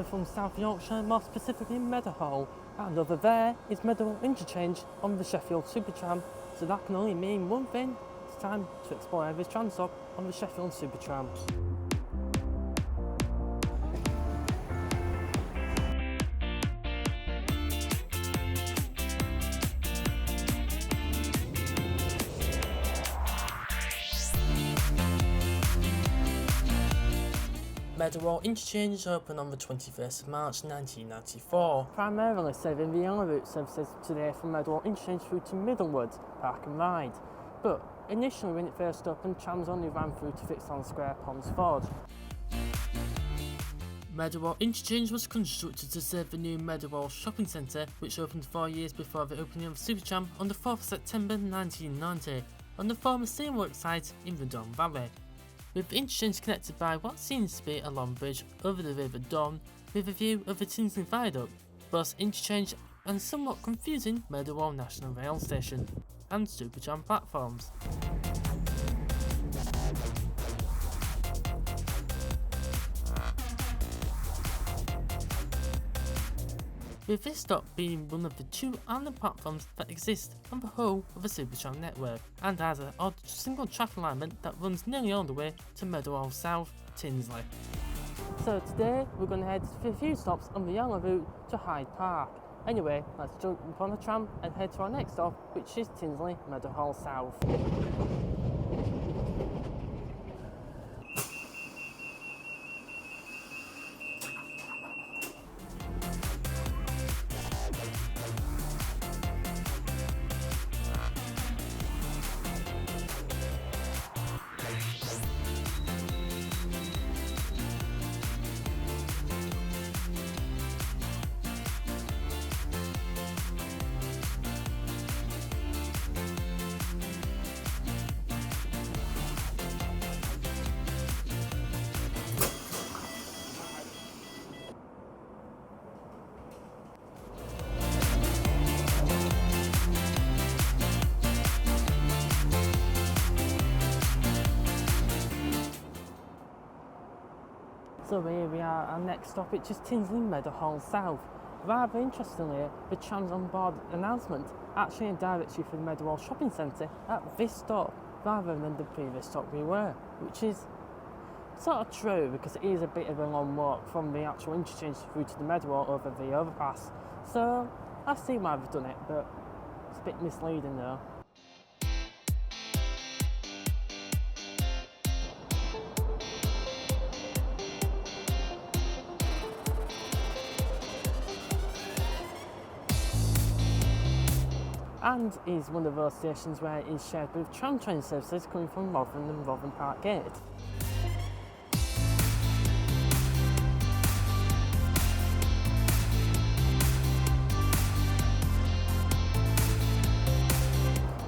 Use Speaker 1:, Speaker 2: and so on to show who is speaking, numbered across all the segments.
Speaker 1: over from South Yorkshire, more specifically Meadowhall, and over there is Meadowhall Interchange on the Sheffield Supertram, so that can only mean one thing: it's time to explore every tram stop on the Sheffield Supertram. Meadowhall Interchange opened on the 21st of March 1994, primarily serving the yellow route services today from Meadowhall Interchange through to Middlewood, Park and Ride. But initially when it first opened, trams only ran through to Vixen Square, Ponsford. Meadowhall Interchange was constructed to serve the new Meadowhall shopping centre, which opened 4 years before the opening of the Supertram on the 4th of September 1990, on the former steamworks site in the Don Valley, with the interchange connected by what seems to be a long bridge over the River Don with a view of the Tinsley Viaduct, bus interchange and somewhat confusing Meadowhall National Rail Station and Supertram platforms. With this stop being one of the 2 island platforms that exist on the whole of the Supertram network, and has an odd single track alignment that runs nearly all the way to Meadowhall South, Tinsley. So today we're going to head for a few stops on the yellow route to Hyde Park. Anyway, let's jump on a tram and head to our next stop, which is Tinsley, Meadowhall South. So here we are, our next stop, which is Tinsley, Meadowhall South. Rather interestingly, the trams on board announcement actually directs you from the Meadowhall Shopping Centre at this stop, rather than the previous stop we were, which is sort of true because it is a bit of a long walk from the actual interchange through to the Meadowhall over the overpass. So I see why they've done it, but it's a bit misleading though. And is one of those stations where it is shared with tram train services coming from Rotherham and Rotherham Park Gate.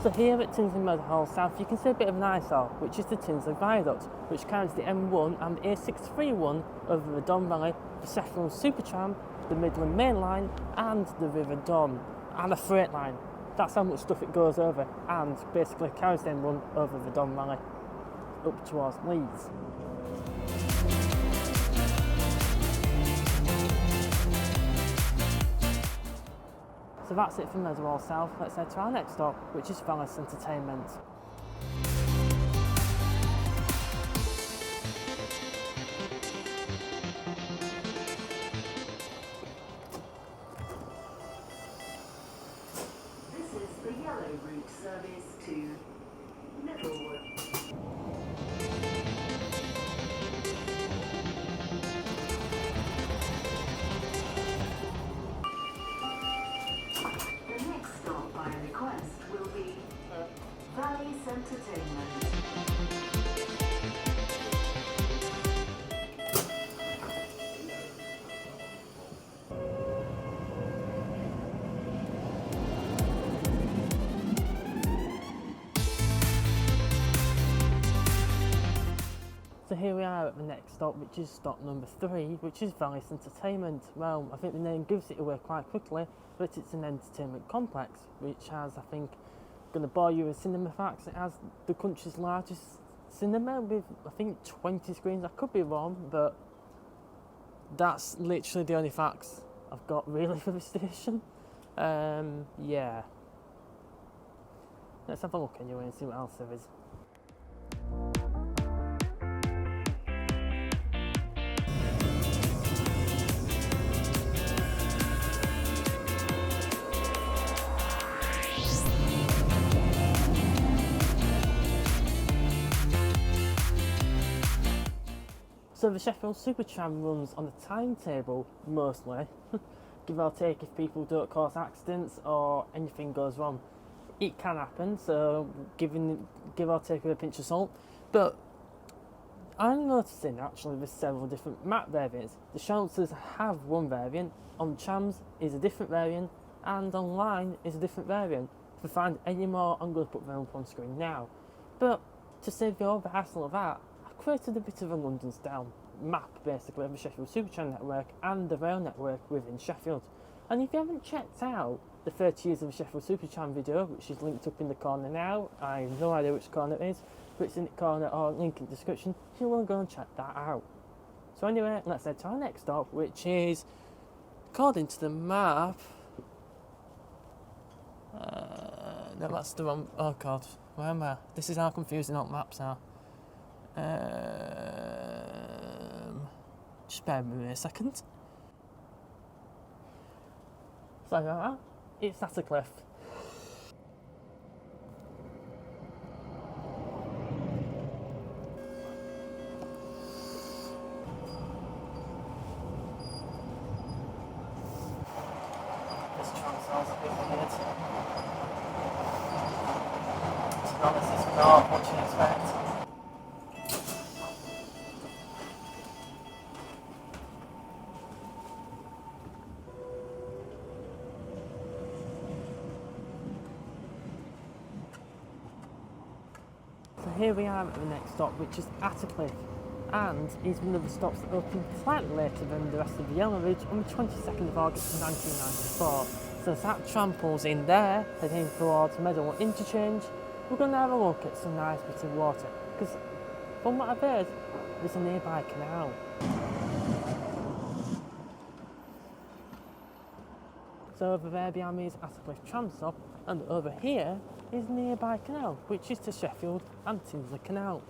Speaker 1: So here at Tinsley Meadowhall South you can see a bit of an eyesore, which is the Tinsley Viaduct, which carries the M1 and the A631 over the Don Valley, the Sheffield Supertram, the Midland Main Line and the River Don, and a freight line. That's how much stuff it goes over, and basically carries the M1 over the Don Valley up towards Leeds. So that's it from Meadowhall South. Let's head to our next stop, which is Centertainment.
Speaker 2: This is the yellow route service to Middlewood. The next stop by request will be Valley Centertainment.
Speaker 1: So here we are at the next stop, which is stop number 3, which is Valley Centertainment. Well, I think the name gives it away quite quickly, but it's an entertainment complex, which has, I think, going to bore you with cinema facts, it has the country's largest cinema with, I think, 20 screens. I could be wrong, but that's literally the only facts I've got really for the station. Yeah. Let's have a look anyway and see what else there is. So the Sheffield Supertram runs on a timetable, mostly, give or take if people don't cause accidents or anything goes wrong. It can happen, so give or take with a pinch of salt. But I'm noticing actually there's several different map variants. The shelters have one variant, on trams is a different variant, and online is a different variant. If I find any more, I'm going to put them up on screen now. But to save you all the hassle of that, I created a bit of a London style map basically of the Sheffield Supertram network and the rail network within Sheffield. And if you haven't checked out the 30 years of the Sheffield Supertram video, which is linked up in the corner now, I have no idea which corner it is, but it's in the corner or link in the description, if you want to go and check that out. So anyway, let's head to our next stop, which is, according to the map, no, that's the wrong, oh god, where am I? This is how confusing all maps are. Just bear with me a second. Sorry about that. It's Attercliffe. This tram sounds a bit weird. To be honest, it's not what you expect. So here we are at the next stop, which is Attercliffe, and is one of the stops that opened slightly later than the rest of the Yellow Ridge on the 22nd of August 1994. So as that tram pulls in there, heading towards Meadowhall Interchange, we're going to have a look at some nice bits of water, because from what I've heard, there's a nearby canal. So over there behind me is Attercliffe tram stop, and over here is nearby canal, which is to Sheffield and Tinsley Canal.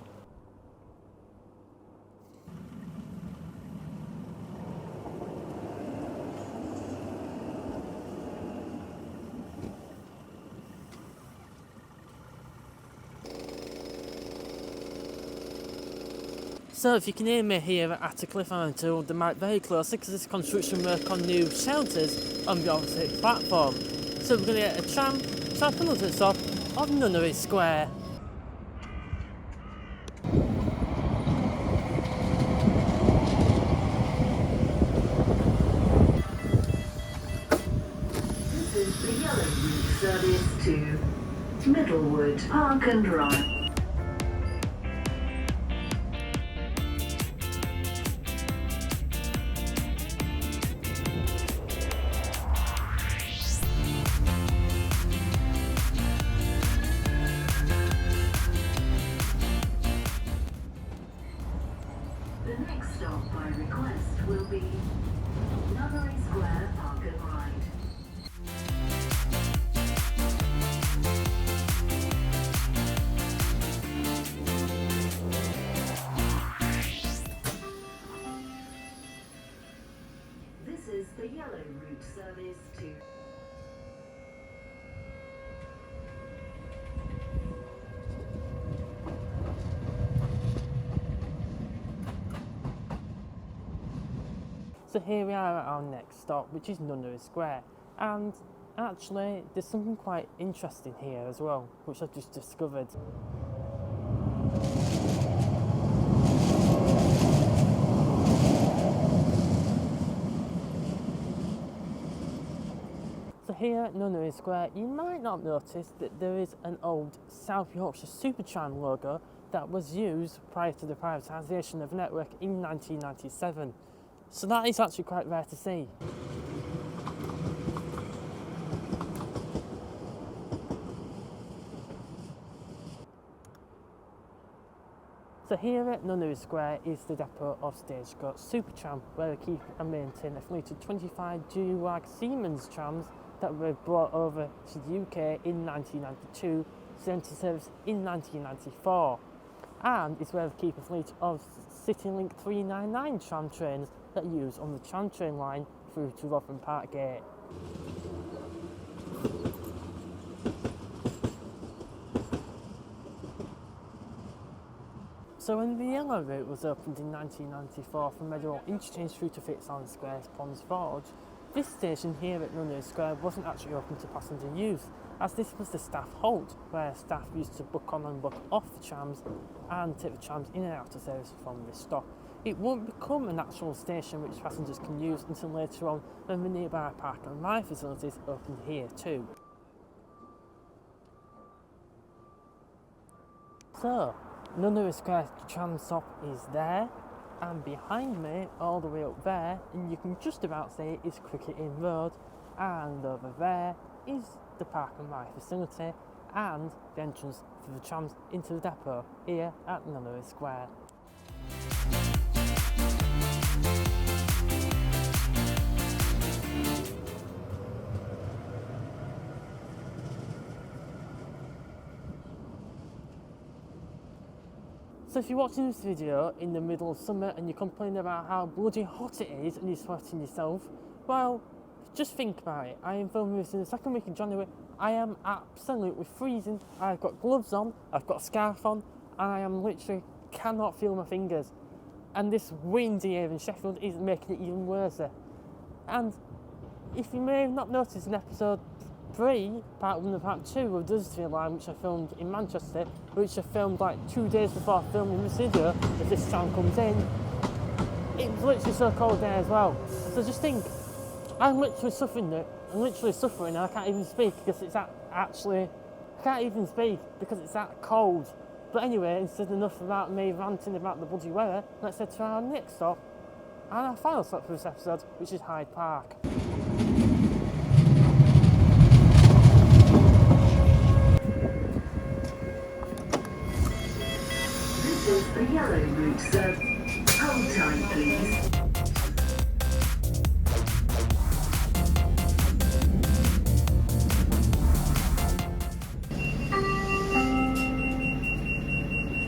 Speaker 1: So if you can hear me here at Attercliffe, I'm told the mic very closely because there's construction work on new shelters on the opposite platform. So we're going to get a tram to our penultimate stop of Nunnery Square.
Speaker 2: This is the Yellow Route service to Middlewood Park and Ride. The next stop by request will be Nunnery Square Park and Ride. This is the Yellow Route service to
Speaker 1: So here we are at our next stop, which is Nunnery Square, and actually there's something quite interesting here as well, which I've just discovered. So here at Nunnery Square, you might not notice that there is an old South Yorkshire Supertram logo that was used prior to the privatisation of the network in 1997. So that is actually quite rare to see. So So here at Nunnery Square is the depot of Stagecoach Supertram, where they keep and maintain a fleet of 25 Dewag Siemens trams that were brought over to the UK in 1992, sent to service in 1994. And it's where they keep a fleet of CityLink 399 tram trains that are used on the tram train line through to Rotherham Park Gate. So when the yellow route was opened in 1994 from Meadowhall Interchange through to Fitzallen Square's Ponds Forge, this station here at Nunnery Square wasn't actually open to passenger use, as this was the staff halt, where staff used to book on and book off the trams and take the trams in and out of service from this stop. It won't become an actual station which passengers can use until later on when the nearby park and ride facilities opened here too. So, Nunnery Square tram stop is there, and behind me, all the way up there, and you can just about say is Cricket Inn Road, and over there is the park and ride facility and the entrance for the trams into the depot here at Nunnery Square. So if you're watching this video in the middle of summer and you're complaining about how bloody hot it is and you're sweating yourself, well, just think about it. I am filming this in the second week of January. I am absolutely freezing. I've got gloves on, I've got a scarf on, and I am literally cannot feel my fingers. And this wind here in Sheffield is making it even worse. And if you may have not noticed in episode 3, part 1 and part 2 of Dusty Line, which I filmed in Manchester, which I filmed like 2 days before filming this video, as this sound comes in, it was literally so cold there as well. So just think, I'm literally suffering and I can't even speak because it's I can't even speak because it's that cold. But anyway, instead of enough about me ranting about the bloody weather, let's head to our next stop, and our final stop for this episode, which is Hyde Park.
Speaker 2: This is the yellow route, sir. Hold tight, please.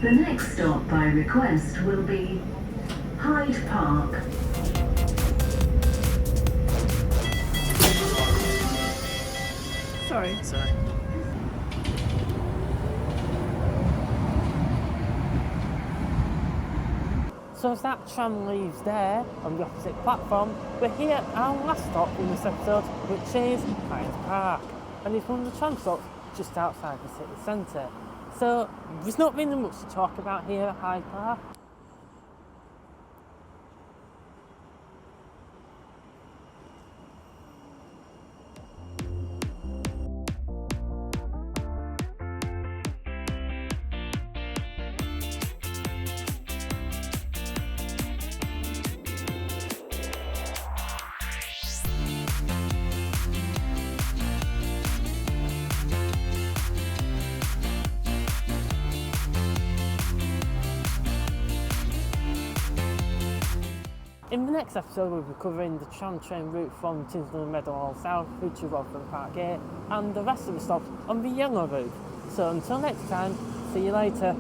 Speaker 2: The next stop by request will be Hyde Park.
Speaker 1: Sorry. So as that tram leaves there on the opposite platform, we're here at our last stop in this episode, which is Hyde Park. And it's one of the tram stops just outside the city centre. So there's not really much to talk about here at Hyde Park. In the next episode we'll be covering the tram train route from Tinsley and Meadowhall South through to Rotherham Park Gate and the rest of the stops on the yellow route. So until next time, see you later.